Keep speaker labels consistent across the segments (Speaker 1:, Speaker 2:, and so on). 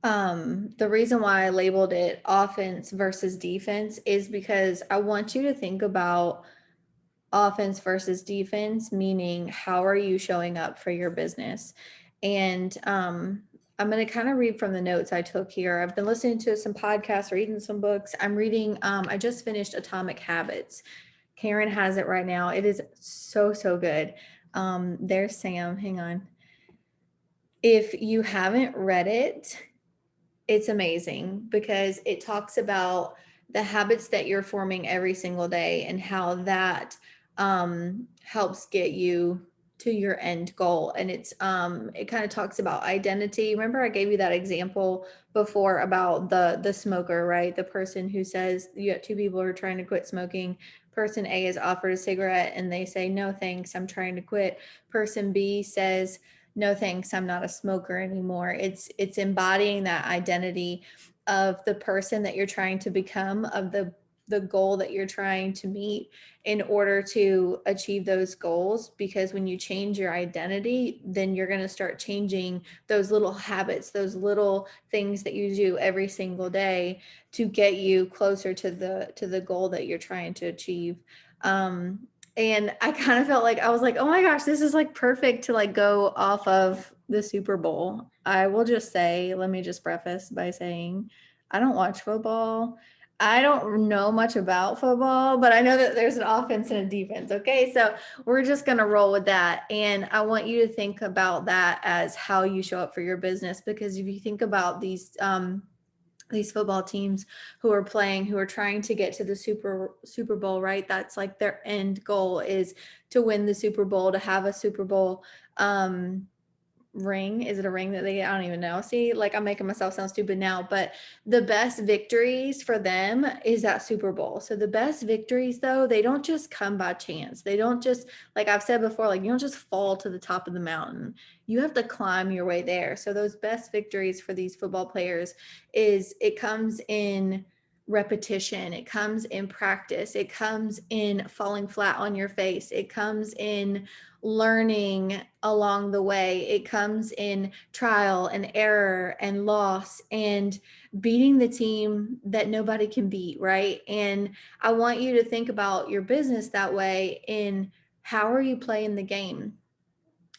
Speaker 1: The reason why I labeled it offense versus defense is because I want you to think about offense versus defense, meaning how are you showing up for your business? And I'm going to kind of read from the notes I took here. I've been listening to some podcasts, reading some books. I'm reading, I just finished Atomic Habits. Karen has it right now. It is so, so good. There's Sam. Hang on. If you haven't read it, it's amazing because it talks about the habits that you're forming every single day and how that helps get you to your end goal. And it kind of talks about identity. Remember, I gave you that example before about the smoker, right? The person who says you got two people who are trying to quit smoking. Person A is offered a cigarette and they say, no, thanks, I'm trying to quit. Person B says, no thanks, I'm not a smoker anymore. It's embodying that identity of the person that you're trying to become, of the goal that you're trying to meet in order to achieve those goals. Because when you change your identity, then you're going to start changing those little habits, those little things that you do every single day to get you closer to the goal that you're trying to achieve. And I kind of felt like I was like, oh my gosh, this is like perfect to like go off of the Super Bowl. I will just say, let me just preface by saying I don't watch football. I don't know much about football, but I know that there's an offense and a defense. Okay. So we're just going to roll with that. And I want you to think about that as how you show up for your business. Because if you think about these football teams who are playing, who are trying to get to the Super Bowl, right? That's like their end goal is to win the Super Bowl, to have a Super Bowl ring. Is it a ring that they get? I don't even know. See, like I'm making myself sound stupid now, but the best victories for them is that Super Bowl. So the best victories though, they don't just come by chance. They don't just, like I've said before, like you don't just fall to the top of the mountain. You have to climb your way there. So those best victories for these football players is it comes in repetition, it comes in practice, it comes in falling flat on your face, it comes in learning along the way. It comes in trial and error and loss and beating the team that nobody can beat, right? And I want you to think about your business that way in how are you playing the game?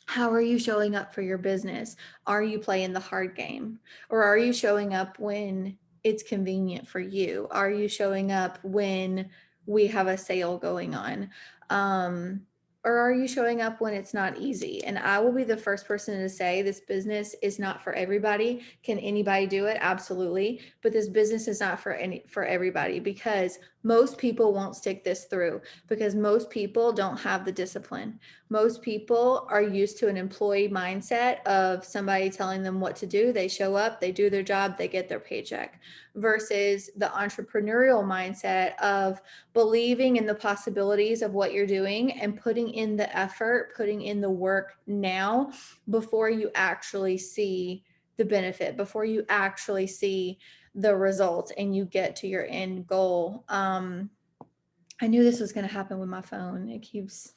Speaker 1: How are you showing up for your business? Are you playing the hard game? Or are you showing up when it's convenient for you? Are you showing up when we have a sale going on? Um, or are you showing up when it's not easy? And I will be the first person to say this business is not for everybody. Can anybody do it? Absolutely. But this business is not for everybody because most people won't stick this through because most people don't have the discipline. Most people are used to an employee mindset of somebody telling them what to do. They show up, they do their job, they get their paycheck, versus the entrepreneurial mindset of believing in the possibilities of what you're doing and putting in the effort, putting in the work now before you actually see the benefit, before you actually see the results and you get to your end goal. I knew this was going to happen with my phone. It keeps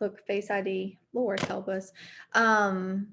Speaker 1: look, Face ID, Lord help us. Um,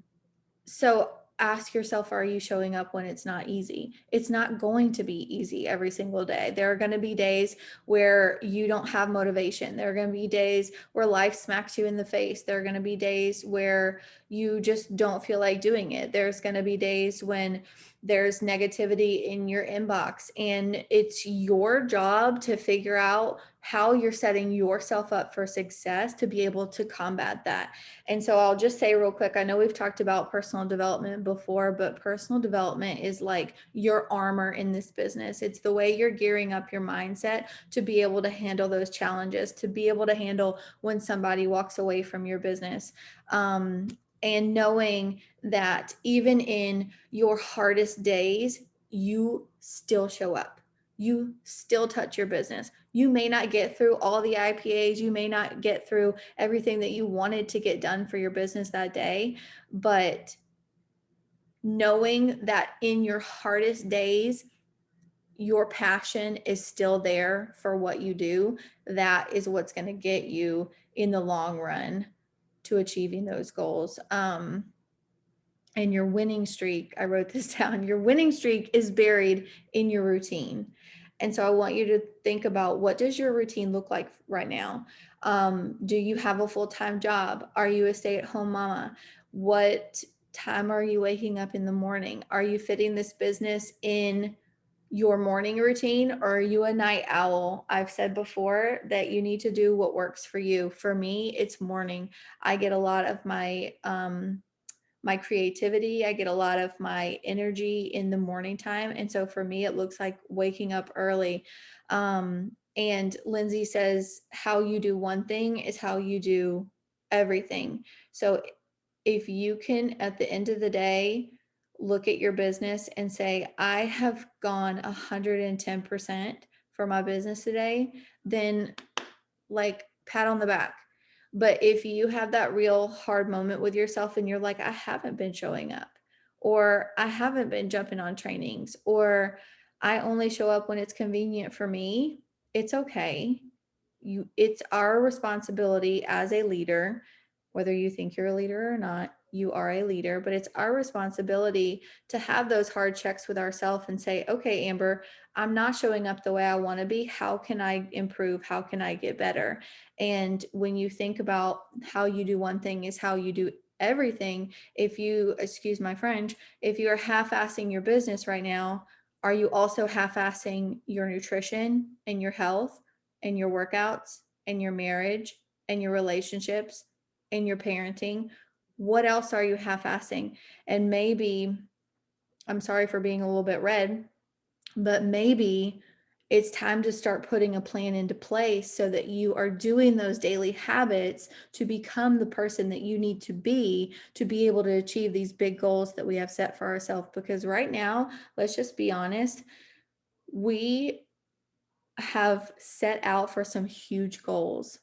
Speaker 1: so ask yourself, are you showing up when it's not easy? It's not going to be easy every single day. There are going to be days where you don't have motivation. There are going to be days where life smacks you in the face. There are going to be days where you just don't feel like doing it. There's going to be days when there's negativity in your inbox, and it's your job to figure out how you're setting yourself up for success to be able to combat that. And so I'll just say real quick, I know we've talked about personal development before, but personal development is like your armor in this business. It's the way you're gearing up your mindset to be able to handle those challenges, to be able to handle when somebody walks away from your business. And knowing that even in your hardest days, you still show up. You still touch your business. You may not get through all the IPAs. You may not get through everything that you wanted to get done for your business that day. But knowing that in your hardest days, your passion is still there for what you do, that is what's going to get you in the long run to achieving those goals. And your winning streak, I wrote this down, your winning streak is buried in your routine. And so I want you to think about, what does your routine look like right now? Do you have a full-time job? Are you a stay-at-home mama? What time are you waking up in the morning? Are you fitting this business in your morning routine, or are you a night owl? I've said before that you need to do what works for you. For me, it's morning. I get a lot of my creativity. I get a lot of my energy in the morning time. And so for me, it looks like waking up early. And Lindsay says, how you do one thing is how you do everything. So if you can, at the end of the day, look at your business and say, I have gone 110% for my business today, then like pat on the back. But if you have that real hard moment with yourself and you're like, I haven't been showing up, or I haven't been jumping on trainings, or I only show up when it's convenient for me, it's okay. It's our responsibility as a leader, whether you think you're a leader or not, you are a leader, but it's our responsibility to have those hard checks with ourselves and say, okay, Amber, I'm not showing up the way I want to be. How can I improve? How can I get better? And when you think about how you do one thing is how you do everything, if you, excuse my French, if you're half-assing your business right now, are you also half-assing your nutrition and your health and your workouts and your marriage and your relationships and your parenting? What else are you half-assing? And maybe, I'm sorry for being a little bit red, but maybe it's time to start putting a plan into place so that you are doing those daily habits to become the person that you need to be able to achieve these big goals that we have set for ourselves. Because right now, let's just be honest, we have set out for some huge goals.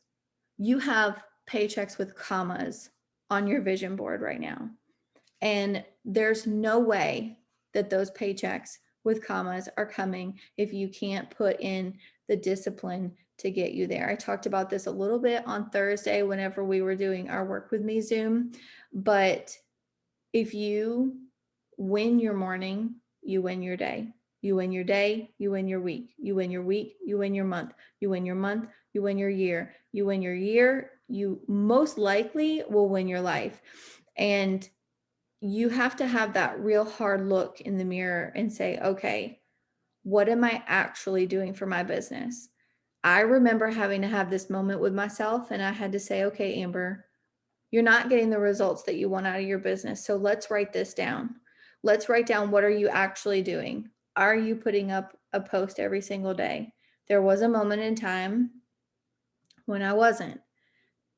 Speaker 1: You have paychecks with commas on your vision board right now. And there's no way that those paychecks with commas are coming if you can't put in the discipline to get you there. I talked about this a little bit on Thursday whenever we were doing our Work With Me Zoom. But if you win your morning, you win your day. You win your day, you win your week. You win your week, you win your month. You win your month, you win your year. You win your year, you most likely will win your life. And you have to have that real hard look in the mirror and say, okay, what am I actually doing for my business? I remember having to have this moment with myself, and I had to say, okay, Amber, you're not getting the results that you want out of your business. So let's write this down. Let's write down, what are you actually doing? Are you putting up a post every single day? There was a moment in time when I wasn't.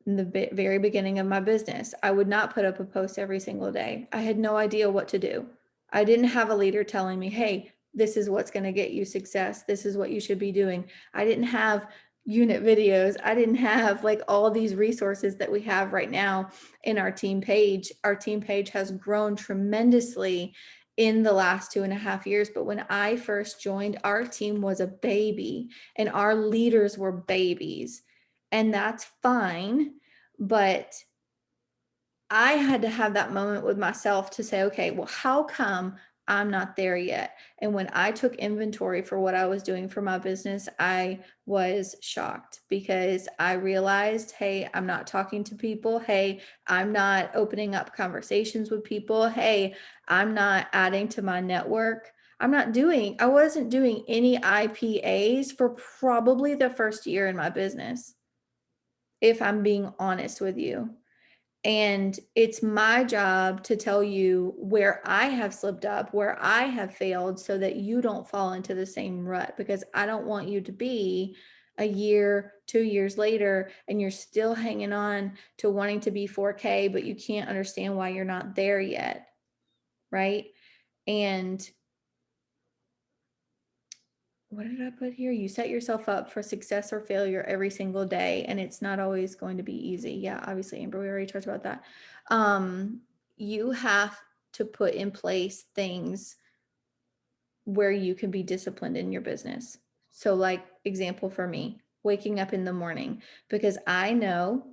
Speaker 1: In the very beginning of my business, I would not put up a post every single day. I had no idea what to do. I didn't have a leader telling me, hey, this is what's going to get you success. This is what you should be doing. I didn't have unit videos. I didn't have like all these resources that we have right now in our team page. Our team page has grown tremendously in the last 2.5 years. But when I first joined, our team was a baby and our leaders were babies. And that's fine. But I had to have that moment with myself to say, okay, well, how come I'm not there yet? And when I took inventory for what I was doing for my business, I was shocked because I realized, hey, I'm not talking to people. Hey, I'm not opening up conversations with people. Hey, I'm not adding to my network. I wasn't doing any IPAs for probably the first year in my business, if I'm being honest with you. And it's my job to tell you where I have slipped up, where I have failed, so that you don't fall into the same rut, because I don't want you to be a year, 2 years later, and you're still hanging on to wanting to be 4K, but you can't understand why you're not there yet. Right. And what did I put here? You set yourself up for success or failure every single day, and it's not always going to be easy. Yeah, obviously, Amber, we already talked about that. You have to put in place things where you can be disciplined in your business. So, like, example for me, waking up in the morning, because I know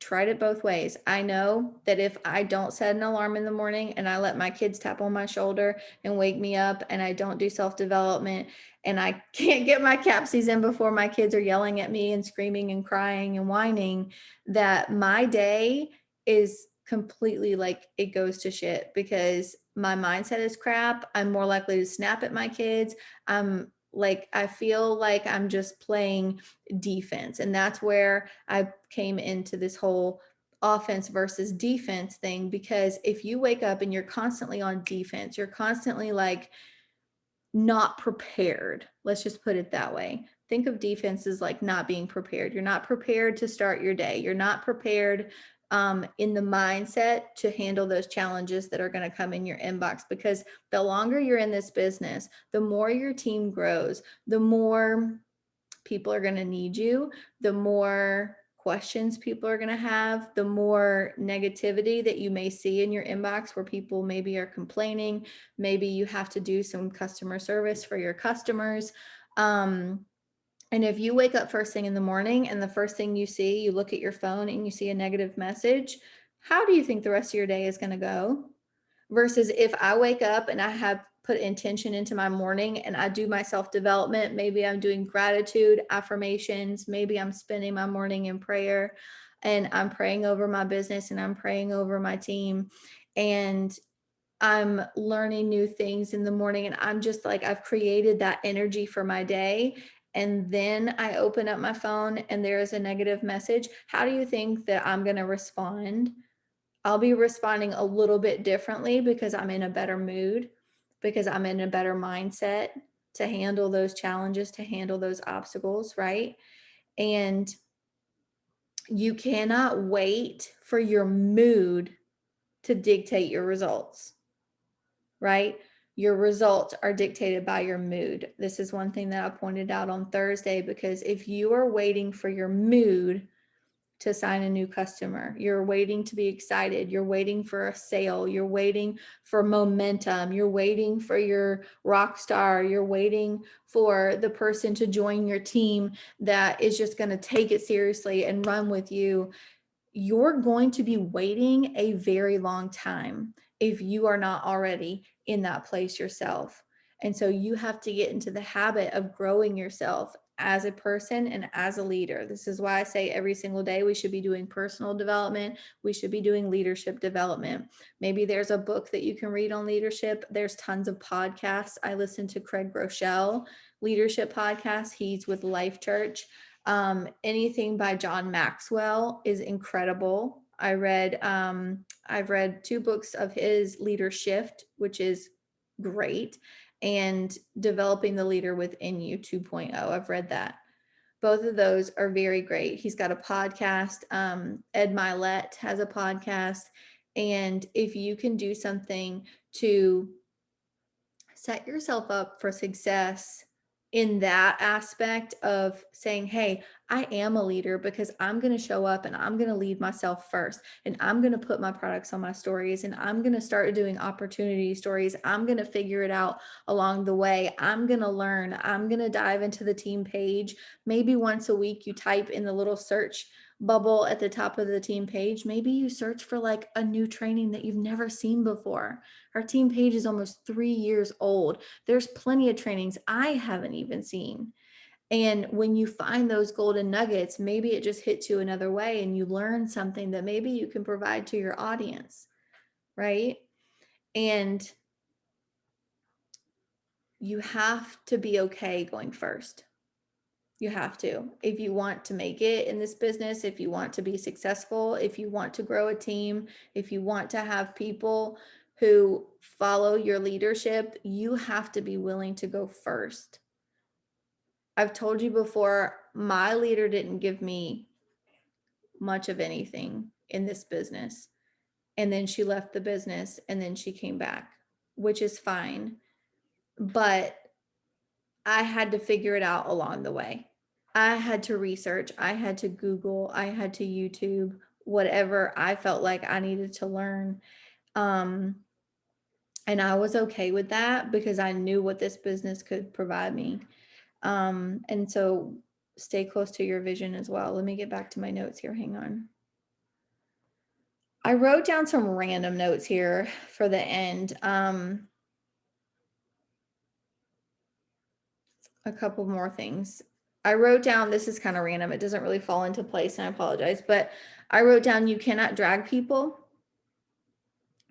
Speaker 1: tried it both ways. I know that if I don't set an alarm in the morning and I let my kids tap on my shoulder and wake me up, and I don't do self-development, and I can't get my CAPSs in before my kids are yelling at me and screaming and crying and whining, that my day is completely like it goes to shit because my mindset is crap. I'm more likely to snap at my kids. I'm like, I feel like I'm just playing defense. And that's where I came into this whole offense versus defense thing, because if you wake up and you're constantly on defense, you're constantly like not prepared. Let's just put it that way. Think of defense as like not being prepared. You're not prepared to start your day. You're not prepared in the mindset to handle those challenges that are going to come in your inbox, because the longer you're in this business, the more your team grows, the more people are going to need you, the more questions people are going to have, the more negativity that you may see in your inbox where people maybe are complaining. Maybe you have to do some customer service for your customers. And if you wake up first thing in the morning and the first thing you see, you look at your phone and you see a negative message, how do you think the rest of your day is going to go? Versus if I wake up and I have put intention into my morning and I do my self-development, maybe I'm doing gratitude affirmations, maybe I'm spending my morning in prayer and I'm praying over my business and I'm praying over my team, and I'm learning new things in the morning, and I'm just like, I've created that energy for my day. And then I open up my phone and there is a negative message. How do you think that I'm going to respond? I'll be responding a little bit differently because I'm in a better mood, because I'm in a better mindset to handle those challenges, to handle those obstacles, right? And you cannot wait for your mood to dictate your results, right? Your results are dictated by your mood. This is one thing that I pointed out on Thursday, because if you are waiting for your mood to sign a new customer, you're waiting to be excited, you're waiting for a sale, you're waiting for momentum, you're waiting for your rock star, you're waiting for the person to join your team that is just going to take it seriously and run with you, you're going to be waiting a very long time if you are not already in that place yourself. And so you have to get into the habit of growing yourself as a person and as a leader. This is why I say every single day we should be doing personal development. We should be doing leadership development. Maybe there's a book that you can read on leadership. There's tons of podcasts. I listen to Craig Groeschel leadership podcast. He's with Life Church. Anything by John Maxwell is incredible. I've read 2 books of his, Leader Shift, which is great, and Developing the Leader Within You 2.0. I've read that. Both of those are very great. He's got a podcast. Ed Milet has a podcast. And if you can do something to set yourself up for success in that aspect of saying, hey, I am a leader because I'm going to show up and I'm going to lead myself first, and I'm going to put my products on my stories, and I'm going to start doing opportunity stories. I'm going to figure it out along the way. I'm going to learn. I'm going to dive into the team page. Maybe once a week you type in the little search bubble at the top of the team page. Maybe you search for like a new training that you've never seen before. Our team page is almost 3 years old. There's plenty of trainings I haven't even seen. And when you find those golden nuggets, maybe it just hits you another way and you learn something that maybe you can provide to your audience, right? And you have to be okay going first. You have to. If you want to make it in this business, if you want to be successful, if you want to grow a team, if you want to have people who follow your leadership, you have to be willing to go first. I've told you before, my leader didn't give me much of anything in this business. And then she left the business and then she came back, which is fine. But I had to figure it out along the way. I had to research, I had to Google, I had to YouTube, whatever I felt like I needed to learn. And I was okay with that because I knew what this business could provide me. And so stay close to your vision as well. Let me get back to my notes here. Hang on. I wrote down some random notes here for the end. A couple more things. I wrote down, this is kind of random. It doesn't really fall into place, and I apologize, but I wrote down, you cannot drag people.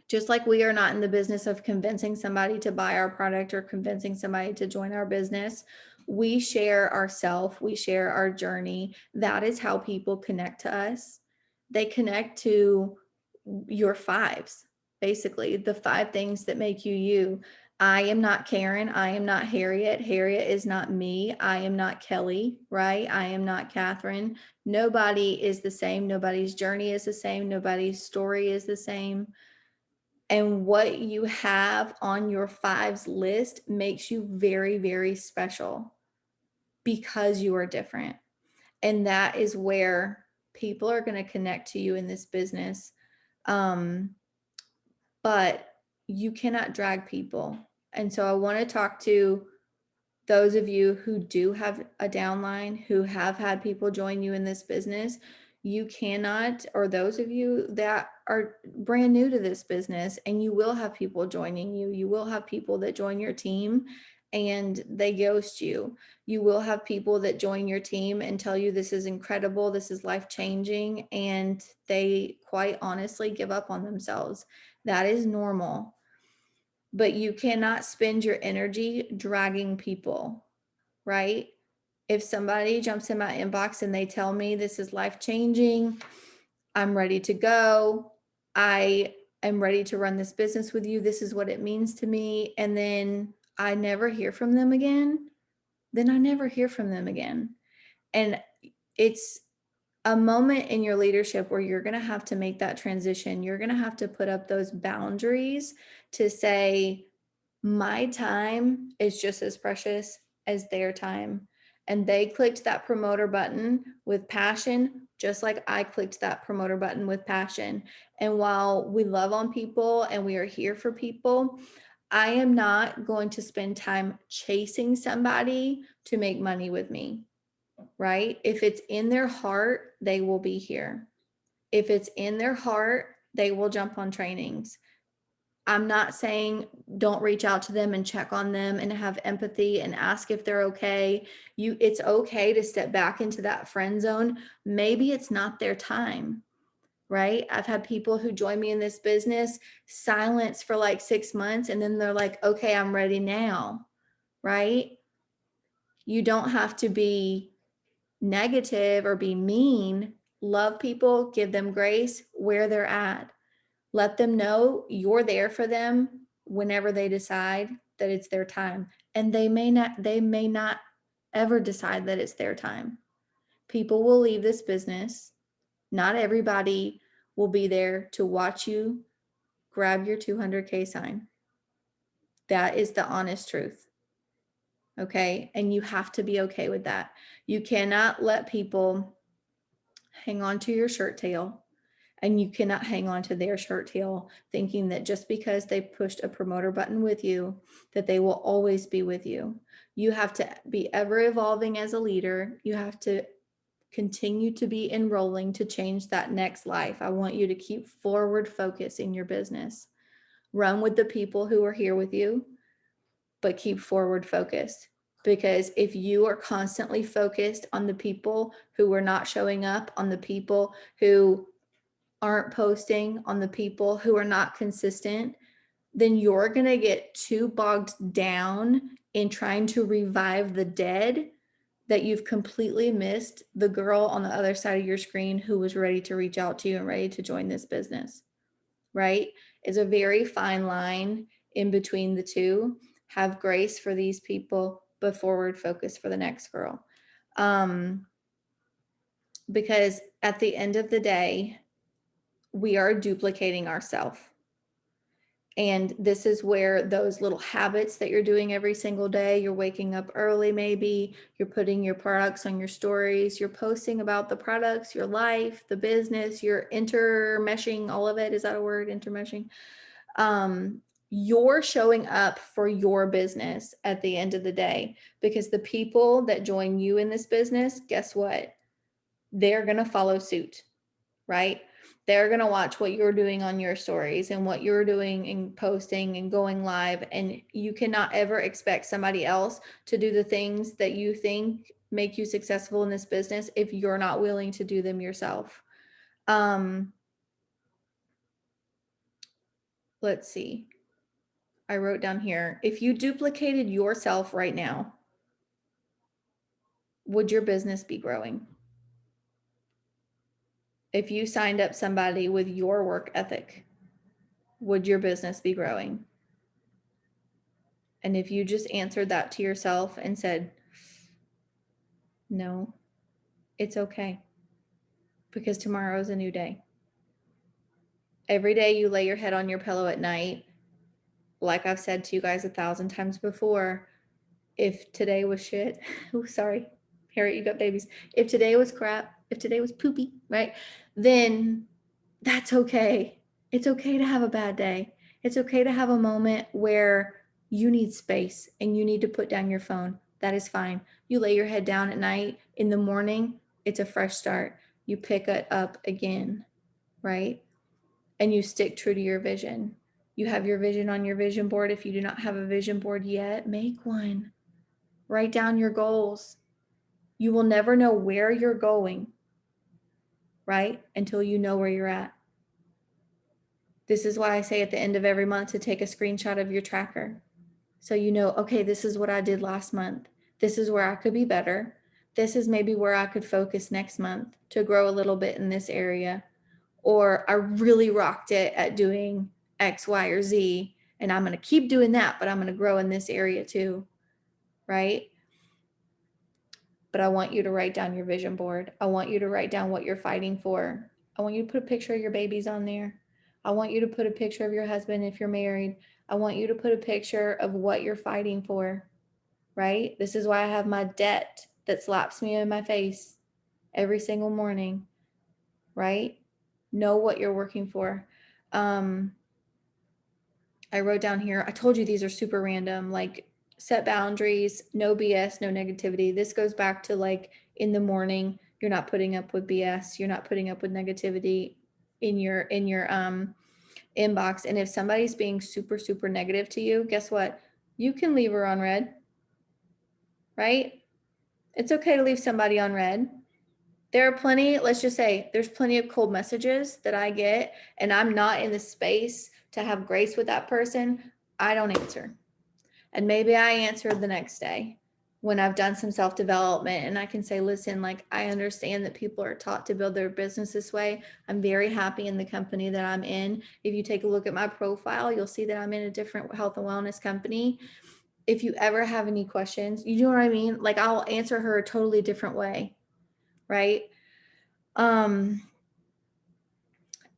Speaker 1: Just like we are not in the business of convincing somebody to buy our product or convincing somebody to join our business, we share ourself, we share our journey. That is how people connect to us. They connect to your fives, basically, the 5 things that make you you. I am not Karen. I am not Harriet. Harriet is not me. I am not Kelly, right? I am not Catherine. Nobody is the same. Nobody's journey is the same. Nobody's story is the same. And what you have on your fives list makes you very, very special because you are different. And that is where people are going to connect to you in this business. But you cannot drag people. And so I want to talk to those of you who do have a downline, who have had people join you in this business. You cannot, or those of you that are brand new to this business, and you will have people joining you. You will have people that join your team and they ghost you. You will have people that join your team and tell you this is incredible, this is life-changing, and they quite honestly give up on themselves. That is normal. But you cannot spend your energy dragging people, right? If somebody jumps in my inbox and they tell me this is life-changing, I'm ready to go, I am ready to run this business with you, this is what it means to me, and then I never hear from them again, then I never hear from them again. And it's a moment in your leadership where you're going to have to make that transition. You're going to have to put up those boundaries to say, my time is just as precious as their time. And they clicked that promoter button with passion, just like I clicked that promoter button with passion. And while we love on people and we are here for people, I am not going to spend time chasing somebody to make money with me, right? If it's in their heart, they will be here. If it's in their heart, they will jump on trainings. I'm not saying don't reach out to them and check on them and have empathy and ask if they're okay. It's okay to step back into that friend zone. Maybe it's not their time, right? I've had people who join me in this business, silence for like 6 months, and then they're like, okay, I'm ready now, right? You don't have to be negative or be mean. Love people, give them grace where they're at. Let them know you're there for them whenever they decide that it's their time. And they may not ever decide that it's their time. People will leave this business. Not everybody will be there to watch you grab your 200K sign. That is the honest truth. Okay? And you have to be okay with that. You cannot let people hang on to your shirt tail. And you cannot hang on to their shirt tail thinking that just because they pushed a promoter button with you, that they will always be with you. You have to be ever evolving as a leader. You have to continue to be enrolling to change that next life. I want you to keep forward focus in your business. Run with the people who are here with you, but keep forward focused. Because if you are constantly focused on the people who are not showing up, on the people who aren't posting, on the people who are not consistent, then you're going to get too bogged down in trying to revive the dead that you've completely missed the girl on the other side of your screen who was ready to reach out to you and ready to join this business, right? It's a very fine line in between the two. Have grace for these people, but forward focus for the next girl. Because at the end of the day, we are duplicating ourselves. And this is where those little habits that you're doing every single day, you're waking up early, maybe you're putting your products on your stories, you're posting about the products, your life, the business, you're intermeshing all of it. Is that a word? Intermeshing. You're showing up for your business at the end of the day, because the people that join you in this business, guess what? They're going to follow suit, right? They're going to watch what you're doing on your stories and what you're doing and posting and going live. And you cannot ever expect somebody else to do the things that you think make you successful in this business if you're not willing to do them yourself. Let's see. I wrote down here, if you duplicated yourself right now, would your business be growing? If you signed up somebody with your work ethic, would your business be growing? And if you just answered that to yourself and said, no, it's okay, because tomorrow is a new day. Every day you lay your head on your pillow at night, like I've said to you guys 1,000 times before, if today was shit, oh, sorry, Harriet, you got babies. If today was crap, if today was poopy, right? Then that's okay. It's okay to have a bad day. It's okay to have a moment where you need space and you need to put down your phone. That is fine. You lay your head down at night. In the morning, it's a fresh start. You pick it up again, right? And you stick true to your vision. You have your vision on your vision board. If you do not have a vision board yet, make one. Write down your goals. You will never know where you're going, right? Until you know where you're at. This is why I say at the end of every month to take a screenshot of your tracker. So you know, okay, this is what I did last month. This is where I could be better. This is maybe where I could focus next month to grow a little bit in this area. Or I really rocked it at doing X, Y, or Z, and I'm going to keep doing that, but I'm going to grow in this area too, right? But I want you to write down your vision board. I want you to write down what you're fighting for. I want you to put a picture of your babies on there. I want you to put a picture of your husband if you're married. I want you to put a picture of what you're fighting for, right? This is why I have my debt that slaps me in my face every single morning, right? Know what you're working for. I wrote down here, I told you these are super random, like set boundaries, no BS, no negativity. This goes back to like in the morning, you're not putting up with BS, you're not putting up with negativity in your inbox. And if somebody's being super, super negative to you, guess what? You can leave her on red, right? It's okay to leave somebody on red. There are plenty, let's just say there's plenty of cold messages that I get, and I'm not in the space to have grace with that person. I don't answer. And maybe I answer the next day when I've done some self-development and I can say, listen, like I understand that people are taught to build their business this way. I'm very happy in the company that I'm in. If you take a look at my profile, you'll see that I'm in a different health and wellness company. If you ever have any questions, you know what I mean? Like I'll answer her a totally different way, right? And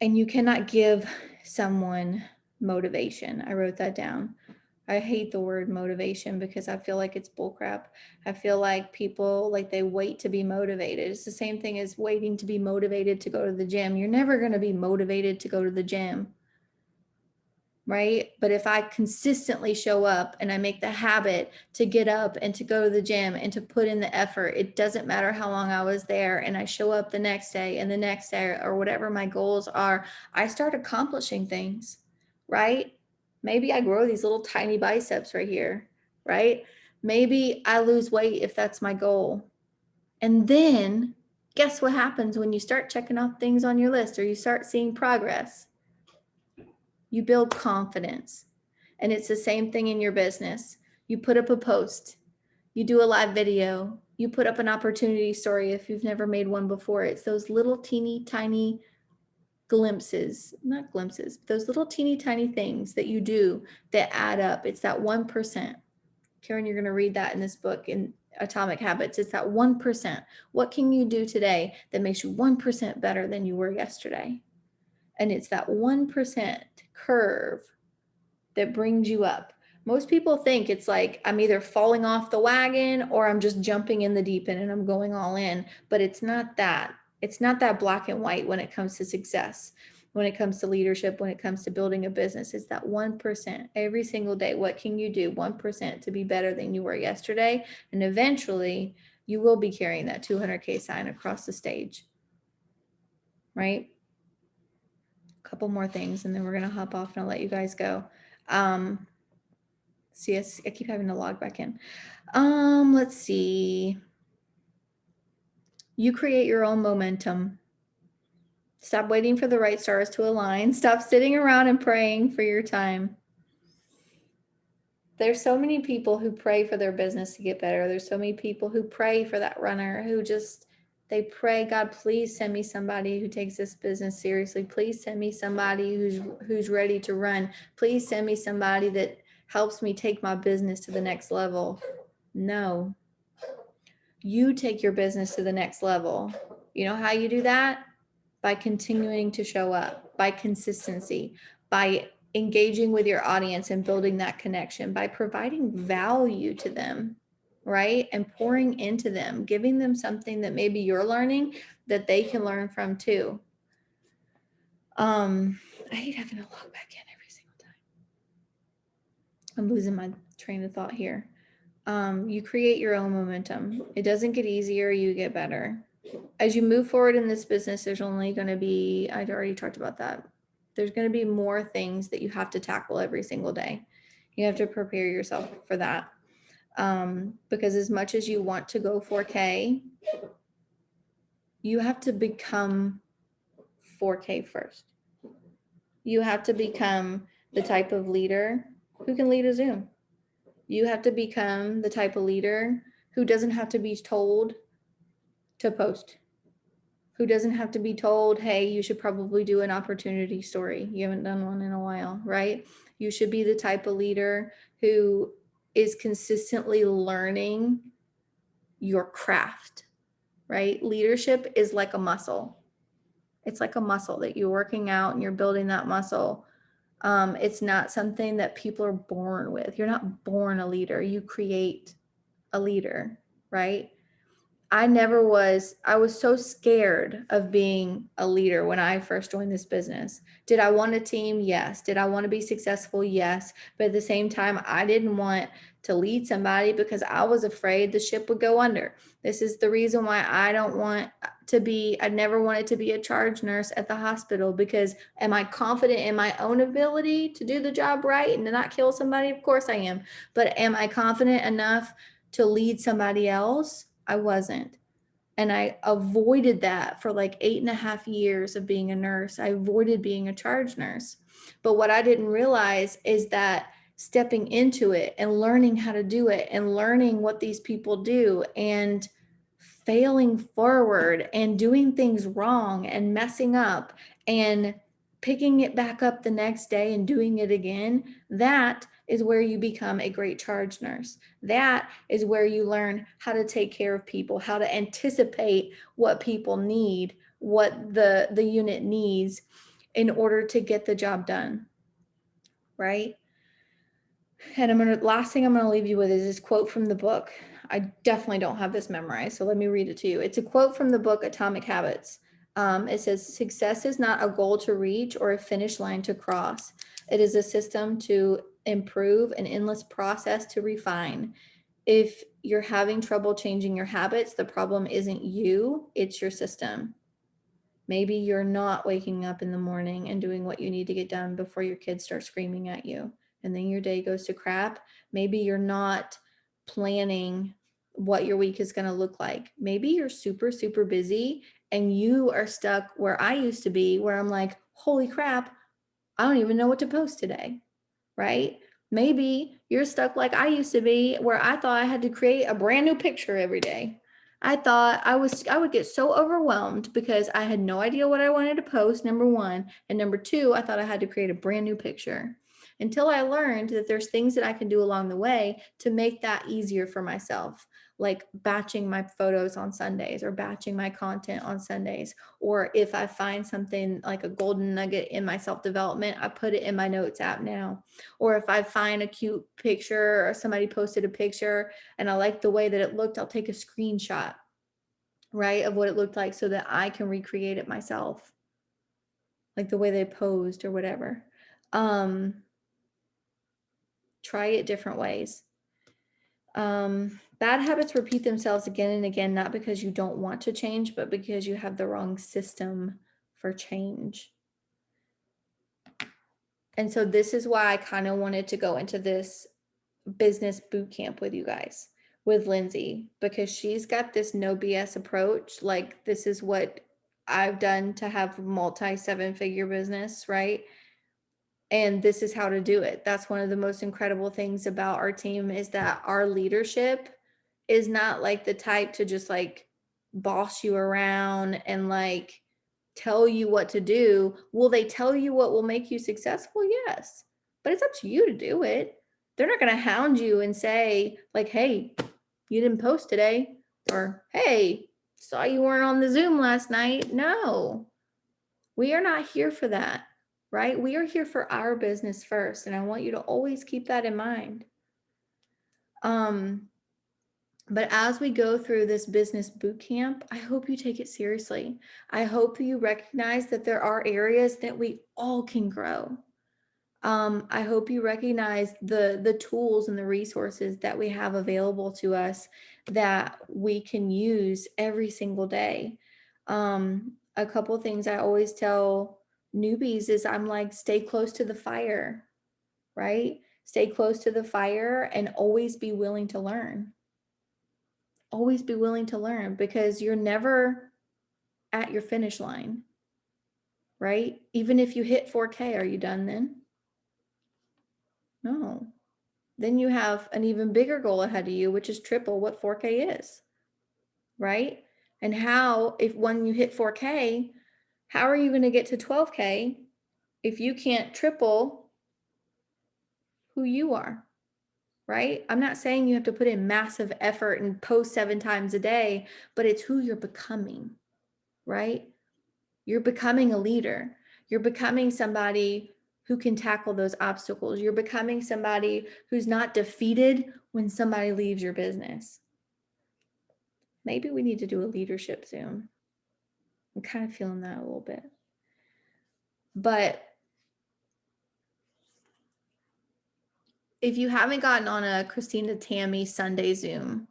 Speaker 1: you cannot give someone motivation. I wrote that down. I hate the word motivation because I feel like it's bullcrap. I feel like people like they wait to be motivated. It's the same thing as waiting to be motivated to go to the gym. You're never going to be motivated to go to the gym, right? But if I consistently show up and I make the habit to get up and to go to the gym and to put in the effort, it doesn't matter how long I was there, and I show up the next day and the next day or whatever my goals are, I start accomplishing things, right? Maybe I grow these little tiny biceps right here, right? Maybe I lose weight if that's my goal. And then guess what happens when you start checking off things on your list or you start seeing progress? You build confidence. And it's the same thing in your business. You put up a post, you do a live video, you put up an opportunity story if you've never made one before. It's those little teeny tiny glimpses, not glimpses, those little teeny tiny things that you do that add up. It's that 1%. Karen, you're going to read that in this book in Atomic Habits. It's that 1%. What can you do today that makes you 1% better than you were yesterday? And it's that 1% curve that brings you up. Most people think it's like I'm either falling off the wagon or I'm just jumping in the deep end and I'm going all in, but it's not that. It's not that black and white when it comes to success, when it comes to leadership, when it comes to building a business. It's that 1% every single day. What can you do 1% to be better than you were yesterday? And eventually you will be carrying that 200K sign across the stage, right? A couple more things and then we're going to hop off and I'll let you guys go. See, I keep having to log back in. Let's see. You create your own momentum. Stop waiting for the right stars to align. Stop sitting around and praying for your time. There's so many people who pray for their business to get better. There's so many people who pray for that runner who just, they pray, God, please send me somebody who takes this business seriously. Please send me somebody who's ready to run. Please send me somebody that helps me take my business to the next level. No. You take your business to the next level. You know how you do that? By continuing to show up, by consistency, by engaging with your audience and building that connection, by providing value to them, right? And pouring into them, giving them something that maybe you're learning that they can learn from too. I hate having to log back in every single time. I'm losing my train of thought here. You create your own momentum. It doesn't get easier, you get better. As you move forward in this business, there's only going to be, I'd already talked about that. There's going to be more things that you have to tackle every single day. You have to prepare yourself for that. Because as much as you want to go 4K, you have to become 4K first. You have to become the type of leader who can lead a Zoom. You have to become the type of leader who doesn't have to be told to post, who doesn't have to be told, hey, you should probably do an opportunity story. You haven't done one in a while, right? You should be the type of leader who is consistently learning your craft, right? Leadership is like a muscle. It's like a muscle that you're working out and you're building that muscle. It's not something that people are born with. You're not born a leader. You create a leader, right? I was so scared of being a leader when I first joined this business. Did I want a team? Yes. Did I want to be successful? Yes. But at the same time, I didn't want to lead somebody because I was afraid the ship would go under. This is the reason why I never wanted to be a charge nurse at the hospital, because am I confident in my own ability to do the job right and to not kill somebody? Of course I am. But am I confident enough to lead somebody else? I wasn't. And I avoided that for like 8.5 years of being a nurse. I avoided being a charge nurse. But what I didn't realize is that stepping into it and learning how to do it and learning what these people do and failing forward and doing things wrong and messing up and picking it back up the next day and doing it again, that is where you become a great charge nurse. That is where you learn how to take care of people, how to anticipate what people need, what the unit needs in order to get the job done, right? And last thing I'm gonna leave you with is this quote from the book. I definitely don't have this memorized, so let me read it to you. It's a quote from the book Atomic Habits. It says, "Success is not a goal to reach or a finish line to cross. It is a system to improve, an endless process to refine. If you're having trouble changing your habits, the problem isn't you, it's your system. Maybe you're not waking up in the morning and doing what you need to get done before your kids start screaming at you, and then your day goes to crap. Maybe you're not planning what your week is going to look like. Maybe you're super, super busy and you are stuck where I used to be, where I'm like, holy crap, I don't even know what to post today, right? Maybe you're stuck like I used to be, where I thought I had to create a brand new picture every day. I thought I would get so overwhelmed because I had no idea what I wanted to post, number one. And number two, I thought I had to create a brand new picture, until I learned that there's things that I can do along the way to make that easier for myself, like batching my photos on Sundays or batching my content on Sundays. Or if I find something like a golden nugget in my self-development, I put it in my notes app now. Or if I find a cute picture or somebody posted a picture and I like the way that it looked, I'll take a screenshot, right, of what it looked like so that I can recreate it myself, like the way they posed or whatever. Try it different ways. Bad habits repeat themselves again and again, not because you don't want to change, but because you have the wrong system for change. And so this is why I kind of wanted to go into this business boot camp with you guys, with Lindsay, because she's got this no BS approach. Like, this is what I've done to have multi 7-figure business, right? And this is how to do it. That's one of the most incredible things about our team, is that our leadership is not like the type to just like boss you around and like tell you what to do. Will they tell you what will make you successful? Yes. But it's up to you to do it. They're not going to hound you and say, like, hey, you didn't post today, or hey, saw you weren't on the Zoom last night. No, we are not here for that, right? We are here for our business first. And I want you to always keep that in mind. But as we go through this business boot camp, I hope you take it seriously. I hope you recognize that there are areas that we all can grow. I hope you recognize the tools and the resources that we have available to us that we can use every single day. A couple of things I always tell newbies is, I'm like, stay close to the fire, right? Stay close to the fire and always be willing to learn. Always be willing to learn, because you're never at your finish line, right? Even if you hit 4K, are you done then? No. Then you have an even bigger goal ahead of you, which is triple what 4K is, right? And how, if when you hit 4K, how are you going to get to 12K if you can't triple who you are, right? I'm not saying you have to put in massive effort and post 7 times a day, but it's who you're becoming, right? You're becoming a leader. You're becoming somebody who can tackle those obstacles. You're becoming somebody who's not defeated when somebody leaves your business. Maybe we need to do a leadership Zoom. I'm kind of feeling that a little bit. But if you haven't gotten on a Christina Tammy Sunday Zoom,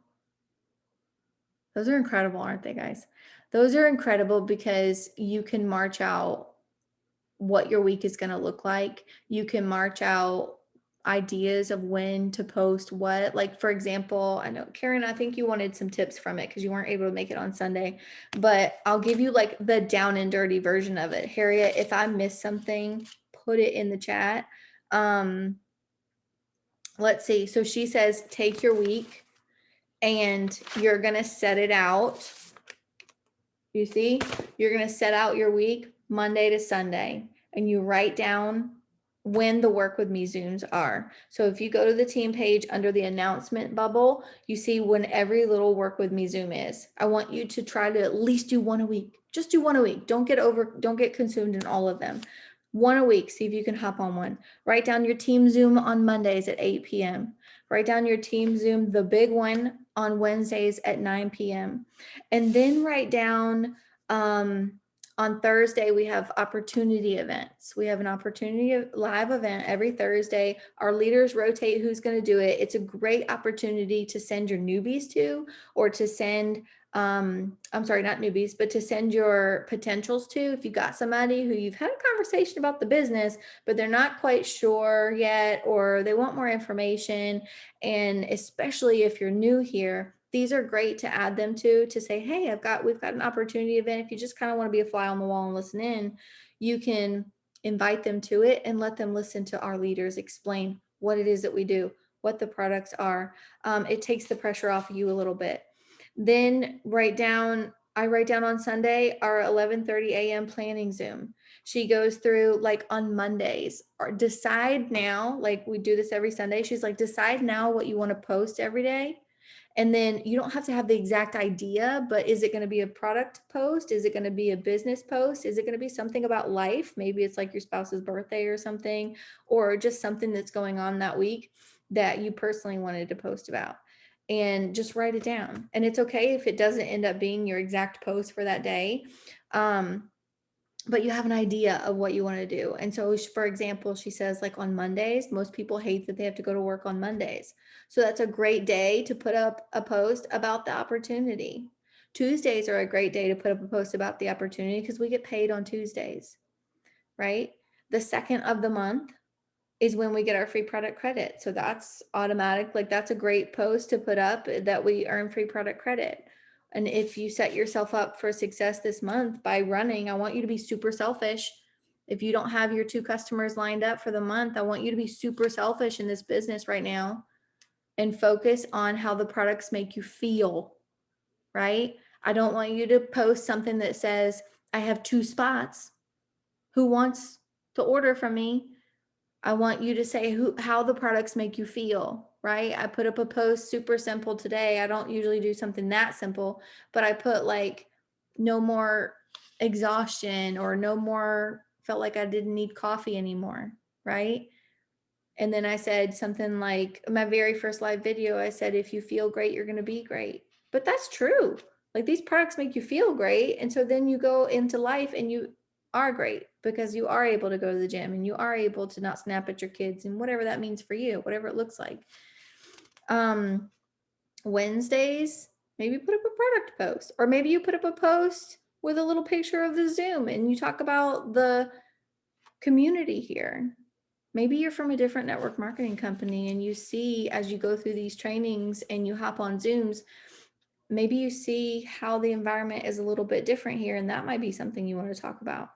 Speaker 1: those are incredible, aren't they, guys? Those are incredible because you can march out what your week is going to look like. You can march out ideas of when to post what. Like, for example, I know, Karen, I think you wanted some tips from it because you weren't able to make it on Sunday, but I'll give you like the down and dirty version of it. Harriet, if I missed something, put it in the chat. Let's see. So she says, take your week and you're going to set it out. You see, you're going to set out your week Monday to Sunday, and you write down when the Work With Me Zooms are. So if you go to the team page under the announcement bubble, you see when every little Work With Me Zoom is. I want you to try to at least do one a week. Just do one a week. Don't get consumed in all of them. One a week. See if you can hop on one. Write down your team Zoom on Mondays at 8 p.m. Write down your team Zoom, the big one, on Wednesdays at 9 p.m. And then write down, on Thursday, we have opportunity events. We have an opportunity live event every Thursday. Our leaders rotate who's going to do it. It's a great opportunity to send your newbies to, or to send, I'm sorry, not newbies, but to send your potentials to. If you got somebody who you've had a conversation about the business, but they're not quite sure yet, or they want more information. And especially if you're new here, these are great to add them to say, hey, we've got an opportunity event. If you just kind of want to be a fly on the wall and listen in, you can invite them to it and let them listen to our leaders explain what it is that we do, what the products are. It takes the pressure off of you a little bit. Then I write down on Sunday our 11:30 a.m. planning Zoom. She goes through, like, on Mondays, or decide now, like we do this every Sunday. She's like, decide now what you want to post every day. And then you don't have to have the exact idea, but is it going to be a product post? Is it going to be a business post? Is it going to be something about life? Maybe it's like your spouse's birthday or something, or just something that's going on that week that you personally wanted to post about. And just write it down. And it's okay if it doesn't end up being your exact post for that day. But you have an idea of what you want to do. And so, for example, she says, like, on Mondays, most people hate that they have to go to work on Mondays. So that's a great day to put up a post about the opportunity. Tuesdays are a great day to put up a post about the opportunity because we get paid on Tuesdays, right? The second of the month, is when we get our free product credit. So that's automatic. Like that's a great post to put up that we earn free product credit. And if you set yourself up for success this month by running, I want you to be super selfish. If you don't have your 2 customers lined up for the month, I want you to be super selfish in this business right now and focus on how the products make you feel, right? I don't want you to post something that says, I have 2 spots. Who wants to order from me? I want you to say how the products make you feel, right? I put up a post super simple today. I don't usually do something that simple, but I put like no more exhaustion or no more felt like I didn't need coffee anymore, right? And then I said something like my very first live video, I said, if you feel great, you're going to be great. But that's true. Like these products make you feel great. And so then you go into life and you are great because you are able to go to the gym and you are able to not snap at your kids and whatever that means for you, whatever it looks like. Wednesdays, maybe put up a product post, or maybe you put up a post with a little picture of the Zoom and you talk about the community here. Maybe you're from a different network marketing company and you see as you go through these trainings and you hop on Zooms, maybe you see how the environment is a little bit different here, and that might be something you want to talk about.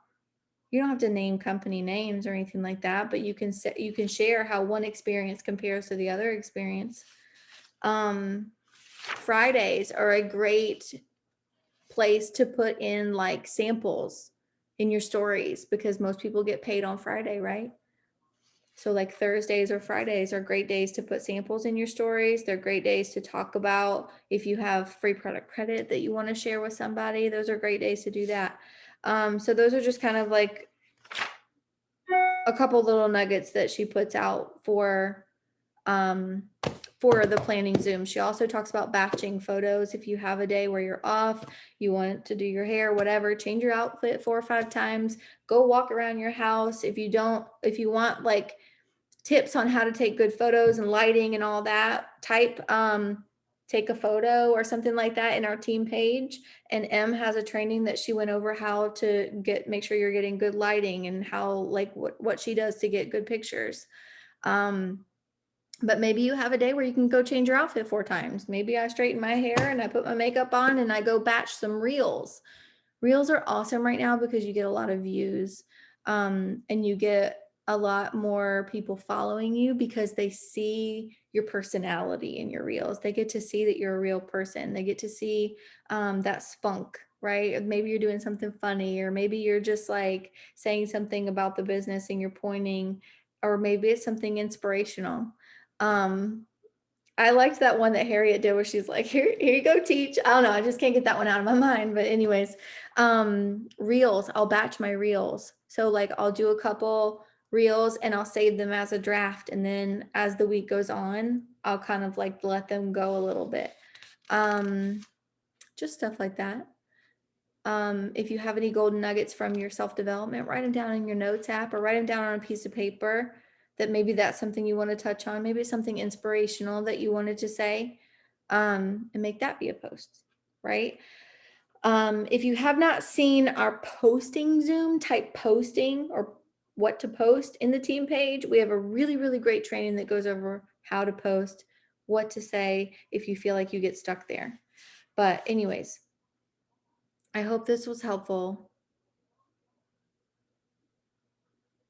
Speaker 1: You don't have to name company names or anything like that, but you can share how one experience compares to the other experience. Fridays are a great place to put in like samples in your stories because most people get paid on Friday, right? So like Thursdays or Fridays are great days to put samples in your stories. They're great days to talk about if you have free product credit that you want to share with somebody. Those are great days to do that. So those are just kind of like a couple little nuggets that she puts out for the planning Zoom. She also talks about batching photos. If you have a day where you're off, you want to do your hair, whatever, change your outfit 4 or 5 times, go walk around your house. If you want like tips on how to take good photos and lighting and all that, take a photo or something like that in our team page. And Em has a training that she went over how to make sure you're getting good lighting and how like what she does to get good pictures. But maybe you have a day where you can go change your outfit 4 times. Maybe I straighten my hair and I put my makeup on and I go batch some reels. Reels are awesome right now because you get a lot of views, and you get a lot more people following you because they see your personality in your reels. They get to see that you're a real person. They get to see that spunk, right? Maybe you're doing something funny, or maybe you're just like saying something about the business and you're pointing, or maybe it's something inspirational. I liked that one that Harriet did where she's like, here you go, teach. I don't know. I just can't get that one out of my mind. But anyways, reels, I'll batch my reels. So like I'll do a couple reels and I'll save them as a draft. And then as the week goes on, I'll kind of like let them go a little bit. Just stuff like that. If you have any golden nuggets from your self-development, write them down in your notes app or write them down on a piece of paper that maybe that's something you want to touch on. Maybe it's something inspirational that you wanted to say, and make that be a post, right? If you have not seen our posting Zoom, type posting or what to post in the team page. We have a really, really great training that goes over how to post, what to say if you feel like you get stuck there. But anyways, I hope this was helpful.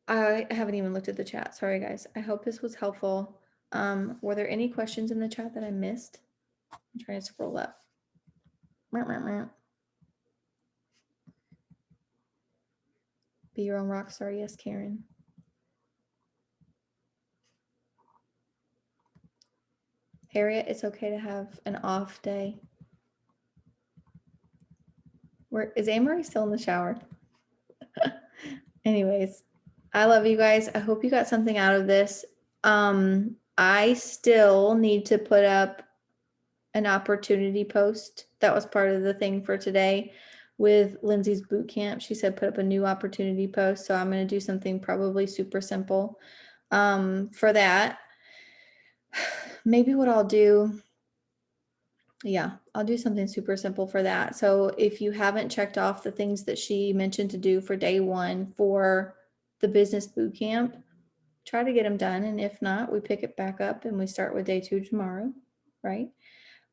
Speaker 1: I haven't even looked at the chat. Sorry, guys. I hope this was helpful. Were there any questions in the chat that I missed? I'm trying to scroll up. Be your own rock star. Yes, Karen. Harriet, it's okay to have an off day. Is Anne-Marie still in the shower? Anyways, I love you guys. I hope you got something out of this. I still need to put up an opportunity post. That was part of the thing for today with Lindsay's boot camp. She said put up a new opportunity post. So I'm going to do something probably super simple for that. Maybe what I'll do, I'll do something super simple for that. So if you haven't checked off the things that she mentioned to do for day 1 for the business boot camp, try to get them done. And if not, we pick it back up and we start with day 2 tomorrow, right?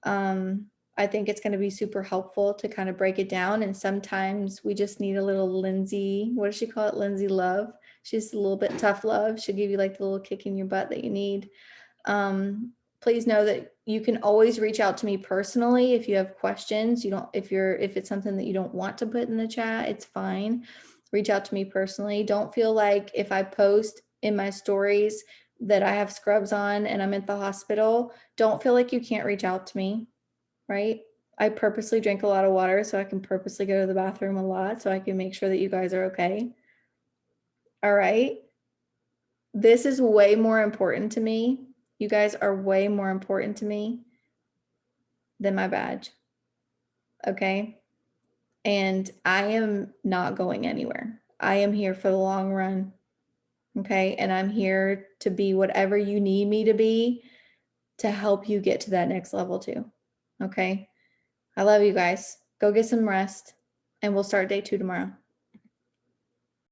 Speaker 1: I think it's going to be super helpful to kind of break it down. And sometimes we just need a little Lindsay, what does she call it? Lindsay love. She's a little bit tough love. She'll give you like the little kick in your butt that you need. Please know that you can always reach out to me personally if you have questions. You don't, if it's something that you don't want to put in the chat, it's fine. Reach out to me personally. Don't feel like if I post in my stories that I have scrubs on and I'm at the hospital, don't feel like you can't reach out to me, right? I purposely drink a lot of water so I can purposely go to the bathroom a lot so I can make sure that you guys are okay. All right. This is way more important to me. You guys are way more important to me than my badge. Okay. And I am not going anywhere. I am here for the long run. Okay. And I'm here to be whatever you need me to be to help you get to that next level too. Okay. I love you guys. Go get some rest and we'll start day 2 tomorrow.